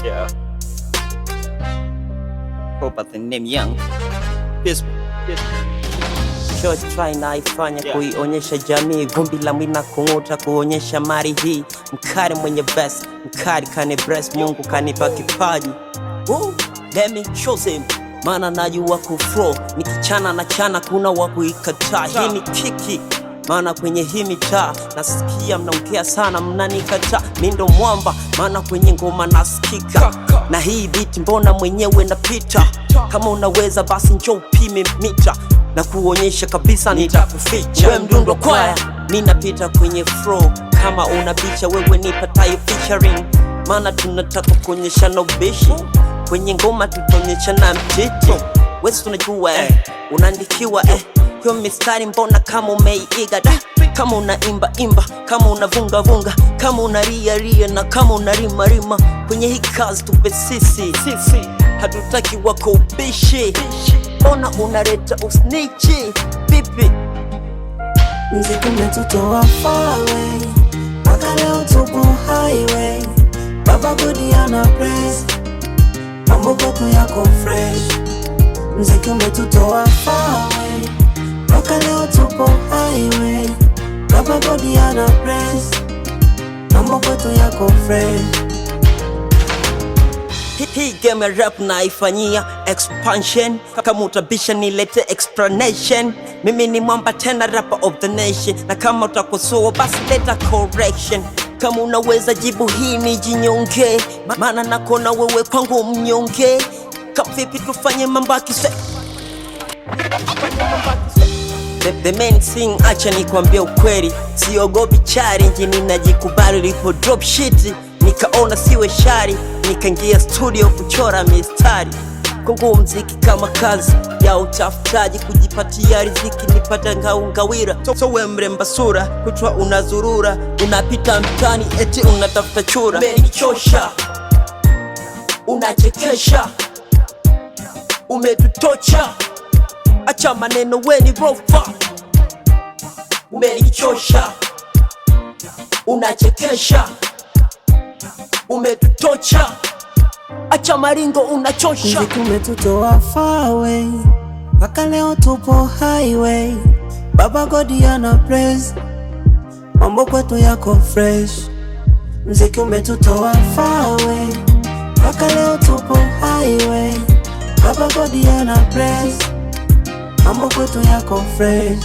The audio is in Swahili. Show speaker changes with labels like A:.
A: Yeah. Hope the name Young. Yes.
B: Short try naifanya kuionyesha jamii, vumbi la mwina kung'uta kuonyesha mari hii. Mkari mwenye best, mkari kani breast, Mungu kanipa kipaji. Let me show them, mana najua kuflow, nikichana na chana kuna wakuikataa. Hii ni kiki, mana kwenye hii mitaa nasikia mnaongea sana mnanikataa. Mindo mwamba, mana kwenye ngoma nasikika, na hii beat mbona mwenyewe napita. Kama unaweza basi njoo upime mita, na kuonyesha kabisa nitakuficha. Wewe mdundo kwaya, ninapita kwenye flow. Kama unabicha wewe nipatayo featuring, mana tunataka kuonyesha no bishi. Kwenye ngoma tutaonyesha na mtiti. Wewe tunajua unaandikiwa hiyo mistari mbona kama umeiiga da. Kama unaimba imba, kama unavunga vunga, kama unaria ria, na kama unarima rima. Kwenye hii kazi tupe sisi, hatutaki wako ubishi. Mbona unaleta usnichi pipi?
C: Mziki umetutoa far away, mpaka leo tupo highway. Baba Godi ana praise, mambo kwetu yako fresh. Mziki umetutoa far away, mpaka leo tupo highway. Baba Godi ana praise, mambo kwetu yako fresh.
B: Hii game ya rap naifanyia expansion. Kama utabisha nilete explanation. Mimi ni mwamba tena rapper of the nation, na kama utakosoa basi leta correction. Kama unaweza jibu hii ni jinyonge, maana nakona wewe kwangu mnyonge. Kama vipi tufanye mambo kise the main thing, acha nikwambie ukweli, siogopi challenge, ninajikubali. Lipo drop shit nikaona siwe shari, nikaingia studio kuchora mistari. Kwangu mziki kama kazi ya utafutaji, kujipatia riziki nipata ngaungawira. So we mremba sura, kuchwa unazurura, unapita mtani eti unatafuta chura. Umenichosha, unachekesha, umetutocha, acha maneno weni rofa. Umenichosha, unachekesha, umetutocha, acha maringo unachosha.
C: Mziki umetutoa far away, mpaka leo tupo highway. Baba Godi ana praise, mambo kwetu yako fresh. Mziki umetutoa far away, mpaka leo tupo highway. Baba Godi ana praise, mambo kwetu yako fresh.